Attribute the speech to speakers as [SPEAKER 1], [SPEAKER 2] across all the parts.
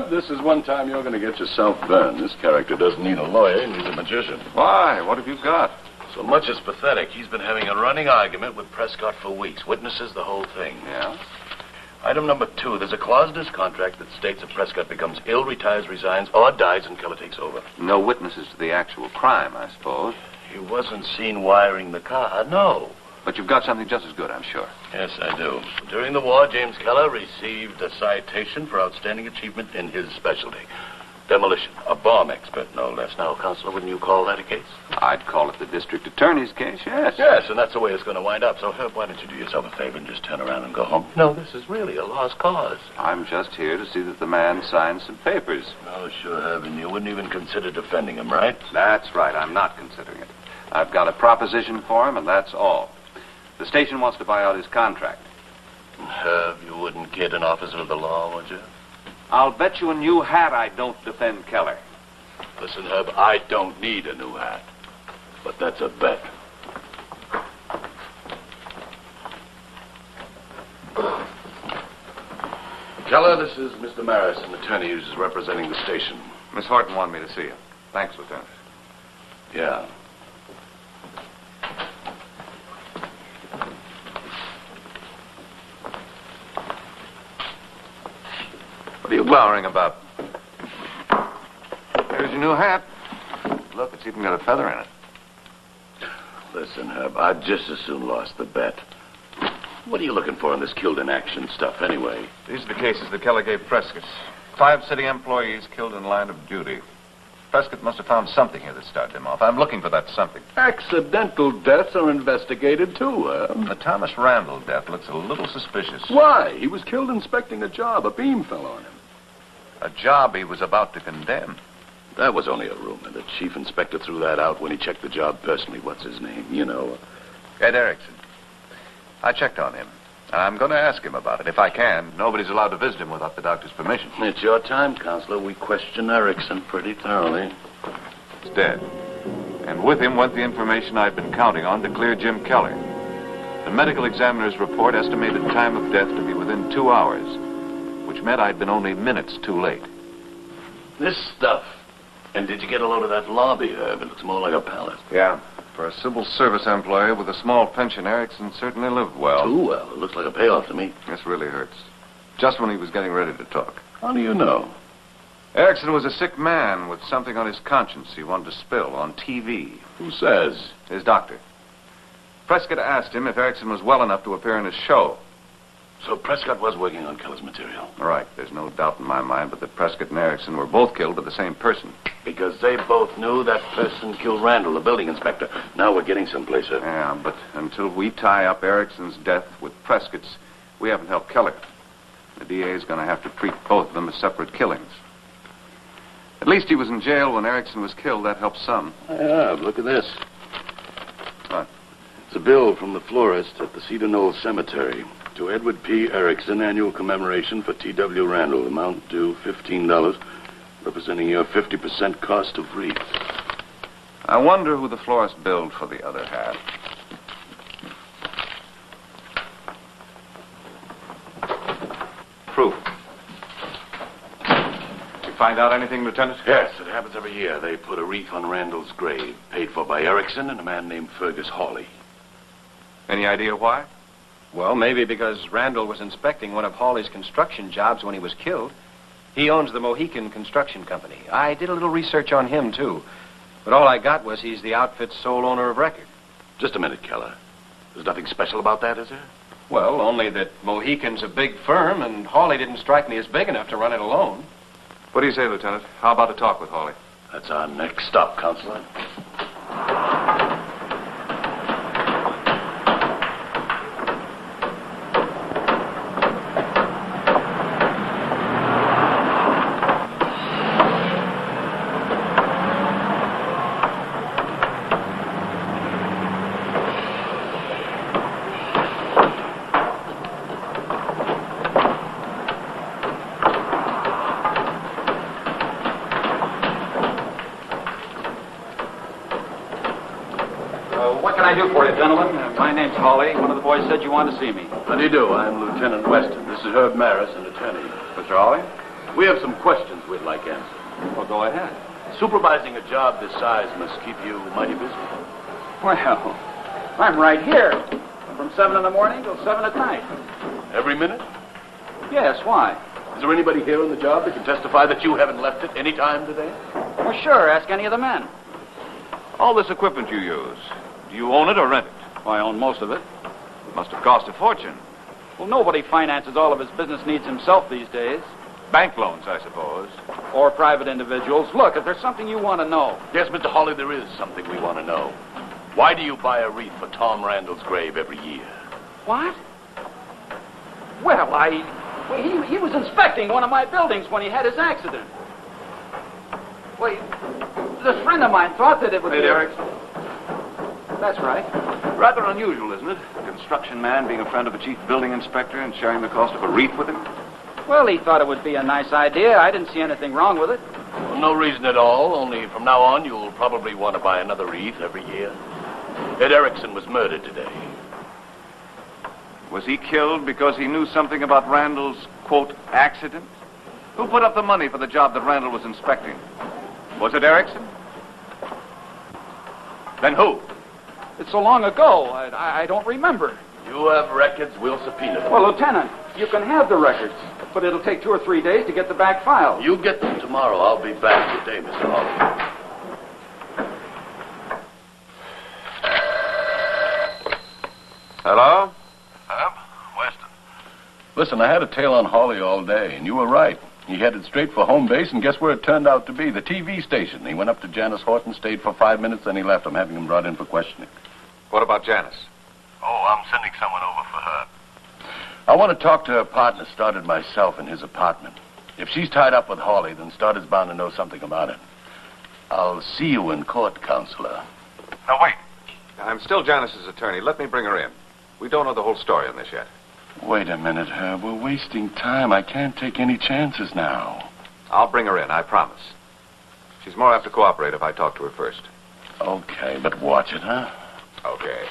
[SPEAKER 1] This is one time you're going to get yourself burned. This character doesn't need a lawyer, he needs a magician.
[SPEAKER 2] Why? What have you got?
[SPEAKER 1] So much is pathetic. He's been having a running argument with Prescott for weeks. Witnesses the whole thing.
[SPEAKER 2] Yeah?
[SPEAKER 1] Item number 2, there's a clause in his contract that states if Prescott becomes ill, retires, resigns, or dies, and Keller takes over.
[SPEAKER 2] No witnesses to the actual crime, I suppose.
[SPEAKER 1] He wasn't seen wiring the car, no.
[SPEAKER 2] But you've got something just as good, I'm sure.
[SPEAKER 1] Yes, I do. During the war, James Keller received a citation for outstanding achievement in his specialty. Demolition. A bomb expert, no less. Now, Counselor, wouldn't you call that a case?
[SPEAKER 2] I'd call it the district attorney's case, yes.
[SPEAKER 1] Yes, and that's the way it's going to wind up. So, Herb, why don't you do yourself a favor and just turn around and go home? No, this is really a lost cause.
[SPEAKER 2] I'm just here to see that the man signs some papers.
[SPEAKER 1] Oh, sure, Herb, and you wouldn't even consider defending him, right?
[SPEAKER 2] That's right. I'm not considering it. I've got a proposition for him, and that's all. The station wants to buy out his contract.
[SPEAKER 1] Herb, you wouldn't kid an officer of the law, would you?
[SPEAKER 2] I'll bet you a new hat I don't defend Keller.
[SPEAKER 1] Listen, Herb, I don't need a new hat. But that's a bet. Keller, this is Mr. Maris, an attorney who's representing the station.
[SPEAKER 2] Miss Horton wanted me to see you. Thanks, Lieutenant.
[SPEAKER 1] Yeah.
[SPEAKER 2] What are you glowering about? There's your new hat. Look, it's even got a feather in it.
[SPEAKER 1] Listen, Herb, I'd just as soon lost the bet. What are you looking for in this killed in action stuff, anyway?
[SPEAKER 3] These are the cases that Keller gave Prescott. 5 city employees killed in line of duty. Prescott must have found something here that started him off. I'm looking for that something.
[SPEAKER 1] Accidental deaths are investigated, too, Herb.
[SPEAKER 3] The Thomas Randall death looks a little suspicious.
[SPEAKER 1] Why? He was killed inspecting a job. A beam fell on him.
[SPEAKER 3] A job he was about to condemn.
[SPEAKER 1] That was only a rumor. The chief inspector threw that out when he checked the job personally. What's his name? You know.
[SPEAKER 3] Ed Erickson. I checked on him. I'm going to ask him about it. If I can, nobody's allowed to visit him without the doctor's permission.
[SPEAKER 1] It's your time, Counselor. We question Erickson pretty thoroughly.
[SPEAKER 3] He's dead. And with him went the information I'd been counting on to clear Jim Keller. The medical examiner's report estimated time of death to be within 2 hours, which meant I'd been only minutes too late.
[SPEAKER 1] This stuff. And did you get a load of that lobby, Herb? It looks more like a palace.
[SPEAKER 3] Yeah. For a civil service employee with a small pension, Erickson certainly lived well.
[SPEAKER 1] Too well. It looks like a payoff to me.
[SPEAKER 3] This really hurts. Just when he was getting ready to talk.
[SPEAKER 1] How do you know?
[SPEAKER 3] Erickson was a sick man with something on his conscience he wanted to spill on TV.
[SPEAKER 1] Who says?
[SPEAKER 3] His doctor. Prescott asked him if Erickson was well enough to appear in his show.
[SPEAKER 1] So Prescott was working on Keller's material.
[SPEAKER 3] Right. There's no doubt in my mind but that Prescott and Erickson were both killed by the same person.
[SPEAKER 1] Because they both knew that person killed Randall, the building inspector. Now we're getting someplace, sir.
[SPEAKER 3] Yeah, but until we tie up Erickson's death with Prescott's, we haven't helped Keller. The DA is going to have to treat both of them as separate killings. At least he was in jail when Erickson was killed. That helps some.
[SPEAKER 1] Yeah, look at this.
[SPEAKER 3] What?
[SPEAKER 1] It's a bill from the florist at the Cedar Knoll Cemetery. To Edward P. Erickson, annual commemoration for T.W. Randall. Amount due $15, representing your 50% cost of wreath.
[SPEAKER 3] I wonder who the florist billed for the other half. Proof. You find out anything, Lieutenant?
[SPEAKER 1] Yes, it happens every year. They put a wreath on Randall's grave, paid for by Erickson and a man named Fergus Hawley.
[SPEAKER 3] Any idea why?
[SPEAKER 4] Well, maybe because Randall was inspecting one of Hawley's construction jobs when he was killed. He owns the Mohican Construction Company. I did a little research on him, too. But all I got was he's the outfit's sole owner of record.
[SPEAKER 1] Just a minute, Keller. There's nothing special about that, is there?
[SPEAKER 4] Well, only that Mohican's a big firm, and Hawley didn't strike me as big enough to run it alone.
[SPEAKER 3] What do you say, Lieutenant? How about a talk with Hawley?
[SPEAKER 1] That's our next stop, Counselor.
[SPEAKER 5] What can I do for you, gentlemen? My name's Hawley. One of the boys said you wanted to see me.
[SPEAKER 1] How do you do? I'm Lieutenant Weston. This is Herb Maris, an attorney.
[SPEAKER 3] Mr. Hawley?
[SPEAKER 1] We have some questions we'd like answered.
[SPEAKER 5] Well, go ahead.
[SPEAKER 1] Supervising a job this size must keep you mighty busy.
[SPEAKER 5] Well, I'm right here. From 7 in the morning till 7 at night.
[SPEAKER 1] Every minute?
[SPEAKER 5] Yes, why?
[SPEAKER 1] Is there anybody here on the job that can testify that you haven't left it any time today?
[SPEAKER 5] Well, sure. Ask any of the men.
[SPEAKER 3] All this equipment you use, do you own it or rent it?
[SPEAKER 5] Well, I own most of it.
[SPEAKER 3] Must have cost a fortune.
[SPEAKER 5] Well, nobody finances all of his business needs himself these days.
[SPEAKER 3] Bank loans, I suppose.
[SPEAKER 5] Or private individuals. Look, if there's something you want to know.
[SPEAKER 1] Yes, Mr. Hawley, there is something we want to know. Why do you buy a wreath for Tom Randall's grave every year?
[SPEAKER 5] What? Well, he was inspecting one of my buildings when he had his accident. Well, this friend of mine thought that it would be...
[SPEAKER 2] Erickson.
[SPEAKER 5] That's right.
[SPEAKER 2] Rather unusual, isn't it? A construction man being a friend of a chief building inspector and sharing the cost of a wreath with him.
[SPEAKER 5] Well, he thought it would be a nice idea. I didn't see anything wrong with it.
[SPEAKER 1] Well, no reason at all, only from now on you'll probably want to buy another wreath every year. Ed Erickson was murdered today.
[SPEAKER 3] Was he killed because he knew something about Randall's, quote, accident? Who put up the money for the job that Randall was inspecting? Was it Erickson? Then who?
[SPEAKER 5] It's so long ago, I don't remember.
[SPEAKER 1] You have records, we'll subpoena them.
[SPEAKER 5] Well, Lieutenant, you can have the records, but it'll take 2 or 3 days to get the back files.
[SPEAKER 1] You get them tomorrow. I'll be back today, Mr. Hawley.
[SPEAKER 3] Hello?
[SPEAKER 1] Weston. Listen, I had a tail on Hawley all day, and you were right. He headed straight for home base, and guess where it turned out to be? The TV station. He went up to Janice Horton, stayed for 5 minutes, then he left. I'm having him brought in for questioning.
[SPEAKER 3] What about Janice?
[SPEAKER 1] Oh, I'm sending someone over for her. I want to talk to her partner, Stoddard, myself, in his apartment. If she's tied up with Hawley, then Stoddard's bound to know something about it. I'll see you in court, Counselor.
[SPEAKER 3] No, wait. I'm still Janice's attorney. Let me bring her in. We don't know the whole story on this yet.
[SPEAKER 1] Wait a minute, Herb. We're wasting time. I can't take any chances now.
[SPEAKER 3] I'll bring her in, I promise. She's more apt to cooperate if I talk to her first.
[SPEAKER 1] Okay, but watch it, huh?
[SPEAKER 3] Okay.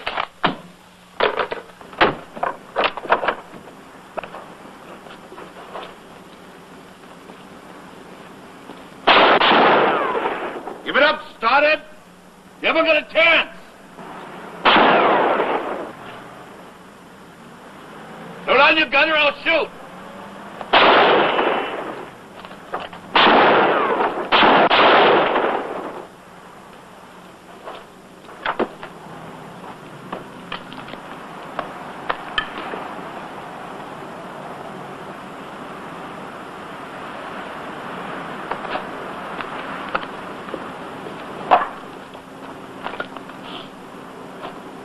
[SPEAKER 1] Give it up, Stoddard. You haven't got a chance. Throw down your gun or I'll shoot.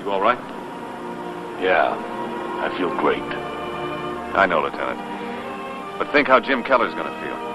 [SPEAKER 3] You all right?
[SPEAKER 1] Yeah, I feel great.
[SPEAKER 3] I know, Lieutenant. But think how Jim Keller's going to feel.